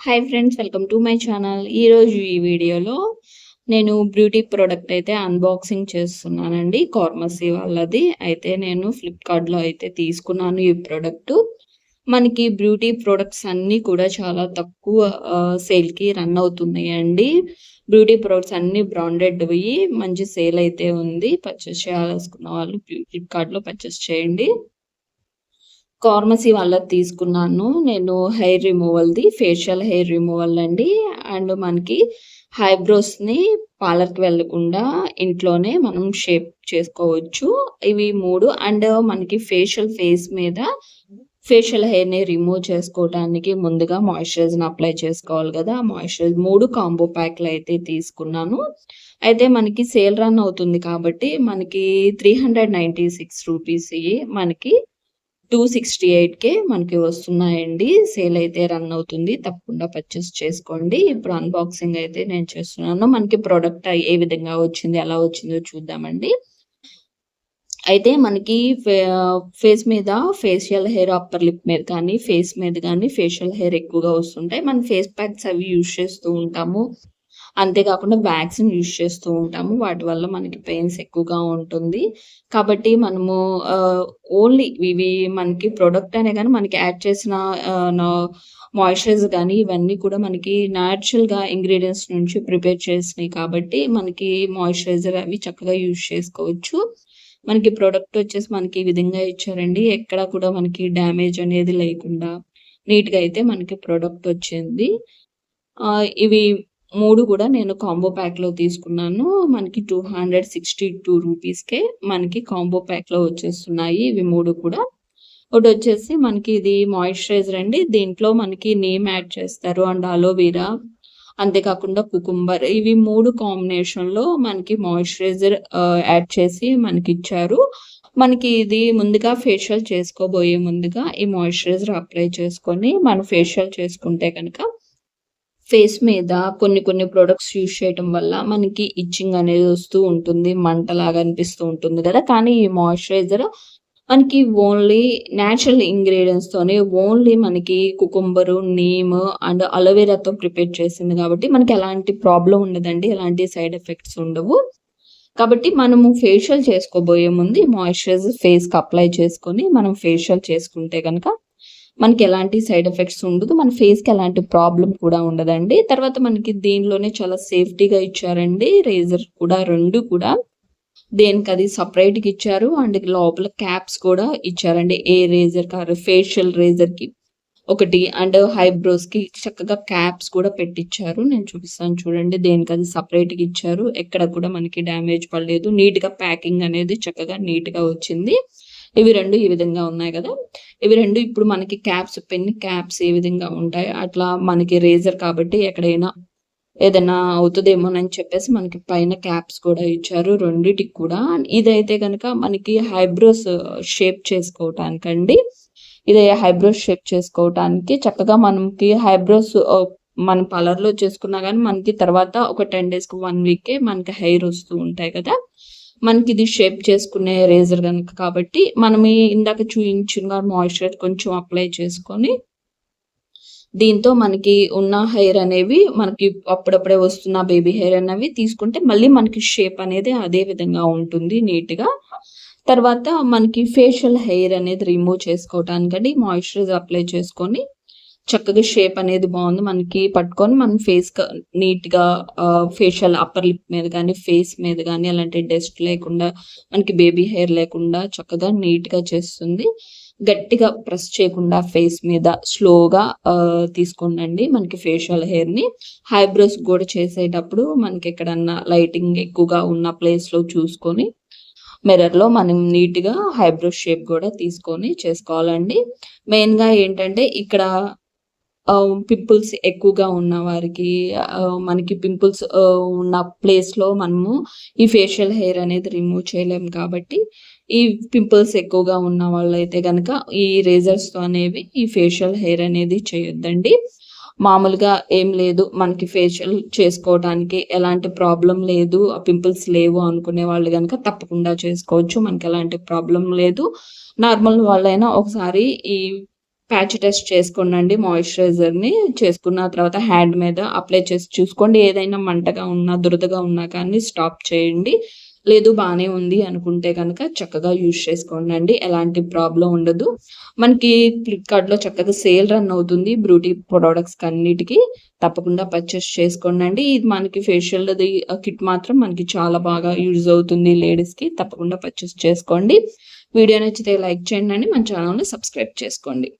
Hi friends, welcome to my channel. ఈరోజు ఈ వీడియోలో నేను బ్యూటీ ప్రోడక్ట్ అయితే అన్బాక్సింగ్ చేస్తున్నానండి. కార్మసీ వాళ్ళది అయితే నేను ఫ్లిప్కార్ట్లో అయితే తీసుకున్నాను ఈ ప్రోడక్ట్. మనకి బ్యూటీ ప్రోడక్ట్స్ అన్నీ కూడా చాలా తక్కువ సేల్కి రన్ అవుతున్నాయండి. బ్యూటీ ప్రోడక్ట్స్ అన్నీ బ్రాండెడ్వి మంచి సేల్ అయితే ఉంది. పర్చేస్ చేయాలనుకున్న వాళ్ళు ఫ్లిప్కార్ట్లో పర్చేస్ చేయండి. కార్మసీ వాళ్ళది తీసుకున్నాను నేను. హెయిర్ రిమూవల్ది, ఫేషియల్ హెయిర్ రిమూవల్ అండి. అండ్ మనకి ఐబ్రోస్ని పార్లర్కి వెళ్ళకుండా ఇంట్లోనే మనం షేప్ చేసుకోవచ్చు. ఇవి 3. అండ్ మనకి ఫేస్ మీద ఫేషియల్ హెయిర్ని రిమూవ్ చేసుకోవడానికి ముందుగా మాయిశ్చరైజర్ని అప్లై చేసుకోవాలి కదా. మాయిశ్చరైజర్ 3 కాంబో ప్యాక్లు అయితే తీసుకున్నాను. అయితే మనకి సేల్ రన్ అవుతుంది కాబట్టి మనకి 396 రూపీస్ మనకి 268కే మనకి వస్తున్నాయండి. సేల్ అయితే రన్ అవుతుంది, తప్పకుండా పర్చేస్ చేసుకోండి. ఇప్పుడు అన్బాక్సింగ్ అయితే నేను చేస్తున్నాను. మనకి ప్రోడక్ట్ ఏ విధంగా వచ్చింది, ఎలా వచ్చిందో చూద్దామండి. అయితే మనకి ఫేస్ మీద ఫేషియల్ హెయిర్ అప్పర్ లిప్ మీద కానీ ఫేస్ మీద కానీ ఫేషియల్ హెయిర్ ఎక్కువగా వస్తుంటాయి. మనం ఫేస్ ప్యాక్స్ అవి యూజ్ చేస్తూ ఉంటాము. అంతేకాకుండా వ్యాక్సిన్ యూజ్ చేస్తూ ఉంటాము. వాటి వల్ల మనకి పెయిన్స్ ఎక్కువగా ఉంటుంది. కాబట్టి మనము ఓన్లీ ఇవి మనకి ప్రొడక్ట్ అనే కానీ మనకి యాడ్ చేసిన మాయిశ్చరైజర్ కానీ ఇవన్నీ కూడా మనకి న్యాచురల్గా ఇంగ్రీడియంట్స్ నుంచి ప్రిపేర్ చేసినాయి కాబట్టి మనకి మాయిశ్చరైజర్ అవి చక్కగా యూజ్ చేసుకోవచ్చు. మనకి ప్రొడక్ట్ వచ్చేసి మనకి ఈ విధంగా ఇచ్చారండి. ఎక్కడ కూడా మనకి డ్యామేజ్ అనేది లేకుండా నీట్గా అయితే మనకి ప్రొడక్ట్ వచ్చింది. ఇవి 3 కూడా నేను కాంబో ప్యాక్లో తీసుకున్నాను. మనకి 262 రూపీస్కే మనకి కాంబో ప్యాక్లో వచ్చేస్తున్నాయి ఇవి 3 కూడా. ఒకటి వచ్చేసి మనకి ఇది మాయిశ్చరైజర్ అండి. దీంట్లో మనకి నేమ్ యాడ్ చేస్తారు అండ్ అలోవెరా, అంతేకాకుండా కుకుంబర్, ఇవి 3 కాంబినేషన్లో మనకి మాయిశ్చరైజర్ యాడ్ చేసి మనకి ఇచ్చారు. మనకి ఇది ముందుగా ఫేషియల్ చేసుకోబోయే ముందుగా ఈ మాయిశ్చరైజర్ అప్లై చేసుకొని మనం ఫేషియల్ చేసుకుంటే కనుక ఫేస్ మీద కొన్ని ప్రొడక్ట్స్ యూజ్ చేయడం వల్ల మనకి ఇచ్చింగ్ అనేది వస్తూ ఉంటుంది, మంటలాగా అనిపిస్తూ ఉంటుంది కదా. కానీ ఈ మాయిశ్చరైజర్ మనకి ఓన్లీ న్యాచురల్ ఇంగ్రీడియంట్స్తోనే ఓన్లీ మనకి కుకుంబరు, నీమ్ అండ్ అలోవెరాతో ప్రిపేర్ చేసింది కాబట్టి మనకి ఎలాంటి ప్రాబ్లం ఉండదండి, ఎలాంటి సైడ్ ఎఫెక్ట్స్ ఉండవు. కాబట్టి మనము ఫేషియల్ చేసుకోబోయే ముందు మాయిశ్చరైజర్ ఫేస్కి అప్లై చేసుకొని మనం ఫేషియల్ చేసుకుంటే కనుక మనకి ఎలాంటి సైడ్ ఎఫెక్ట్స్ ఉండదు, మన ఫేస్కి ఎలాంటి ప్రాబ్లం కూడా ఉండదండి. తర్వాత మనకి దీనిలోనే చాలా సేఫ్టీగా ఇచ్చారండి. రేజర్ కూడా 2 కూడా దేనికి అది సపరేట్గా ఇచ్చారు. అండ్ లోపల క్యాప్స్ కూడా ఇచ్చారండి. ఏ రేజర్ కాదు, ఫేషియల్ రేజర్కి ఒకటి అండ్ ఐబ్రోస్కి చక్కగా క్యాప్స్ కూడా పెట్టించారు. నేను చూపిస్తాను చూడండి. దేనికి అది సపరేట్గా ఇచ్చారు. ఎక్కడ కూడా మనకి డ్యామేజ్ పడలేదు. నీట్గా ప్యాకింగ్ అనేది చక్కగా నీట్గా వచ్చింది. ఇవి 2 ఈ విధంగా ఉన్నాయి కదా. ఇవి 2 ఇప్పుడు మనకి క్యాప్స్, పెన్ క్యాప్స్ ఏ విధంగా ఉంటాయి అట్లా మనకి రేజర్ కాబట్టి ఎక్కడైనా ఏదైనా అవుతుందేమోనని చెప్పేసి మనకి పైన క్యాప్స్ కూడా ఇచ్చారు 2టికి కూడా. ఇదైతే కనుక మనకి ఐబ్రోస్ షేప్ చేసుకోవటానికండి. ఇది ఐబ్రోస్ షేప్ చేసుకోవటానికి చక్కగా మనకి ఐబ్రోస్ మన పార్లర్లో చేసుకున్నా కానీ మనకి తర్వాత ఒక 10 డేస్కి 1 వీక్కే మనకి హెయిర్ వస్తూ ఉంటాయి కదా. మనకి ఇది షేప్ చేసుకునే రేజర్ కనుక కాబట్టి మనం ఇందాక చూపించిన మాయిశ్చరైజర్ కొంచెం అప్లై చేసుకొని దీంతో మనకి ఉన్న హెయిర్ అనేవి మనకి అప్పుడప్పుడే వస్తున్న బేబీ హెయిర్ అనేవి తీసుకుంటే మళ్ళీ మనకి షేప్ అనేది అదే విధంగా ఉంటుంది నీట్గా. తర్వాత మనకి ఫేషియల్ హెయిర్ అనేది రిమూవ్ చేసుకోవటానికండి మాయిశ్చరైజర్ అప్లై చేసుకొని చక్కగా షేప్ అనేది బాగుంది మనకి పట్టుకొని మనం ఫేస్ నీట్గా ఫేషియల్ అప్పర్ లిప్ మీద కానీ ఫేస్ మీద కానీ అలాంటి డస్ట్ లేకుండా మనకి బేబీ హెయిర్ లేకుండా చక్కగా నీట్గా చేస్తుంది. గట్టిగా ప్రెస్ చేయకుండా ఫేస్ మీద స్లోగా తీసుకోండి మనకి ఫేషియల్ హెయిర్ని. ఐబ్రోస్ కూడా చేసేటప్పుడు మనకి ఎక్కడన్నా లైటింగ్ ఎక్కువగా ఉన్న ప్లేస్లో చూసుకొని మిర్రర్లో మనం నీట్గా ఐబ్రోస్ షేప్ కూడా తీసుకొని చేసుకోవాలండి. మెయిన్గా ఏంటంటే ఇక్కడ పింపుల్స్ ఎక్కువగా ఉన్న వారికి మనకి పింపుల్స్ ఉన్న ప్లేస్లో మనము ఈ ఫేషియల్ హెయిర్ అనేది రిమూవ్ చేయలేము కాబట్టి ఈ పింపుల్స్ ఎక్కువగా ఉన్న వాళ్ళైతే కనుక ఈ రేజర్స్తో అనేవి ఈ ఫేషియల్ హెయిర్ అనేది చేయొద్దండి. మామూలుగా ఏం లేదు మనకి ఫేషియల్ చేసుకోవడానికి ఎలాంటి ప్రాబ్లం లేదు, పింపుల్స్ లేవు అనుకునే వాళ్ళు కనుక తప్పకుండా చేసుకోవచ్చు. మనకి ఎలాంటి ప్రాబ్లం లేదు. నార్మల్ వాళ్ళైనా ఒకసారి ఈ ప్యాచ్ టెస్ట్ చేసుకోండి. మాయిశ్చరైజర్‌ని చేసుకున్న తర్వాత హ్యాండ్ మీద అప్లై చేసి చూసుకోండి. ఏదైనా మంటగా ఉన్నా, దురదగా ఉన్నా కానీ స్టాప్ చేయండి. లేదు బానే ఉంది అనుకుంటే గనక చక్కగా యూజ్ చేసుకోండండి. ఎలాంటి ప్రాబ్లమ్ ఉండదు. మనకి ఫ్లిప్‌కార్ట్‌లో చక్కగా సేల్ రన్ అవుతుంది. బ్యూటీ ప్రొడక్ట్స్‌కన్నిటికి తప్పకుండా పర్చేస్ చేసుకోండండి. ఇది మనకి ఫేషియల్‌ది కిట్ మాత్రం మనకి చాలా బాగా యూజ్ అవుతుంది లేడీస్‌కి. తప్పకుండా పర్చేస్ చేసుకోండి. వీడియో నచ్చితే లైక్ చేయండి. మన ఛానెల్‌ని సబ్స్క్రైబ్ చేసుకోండి.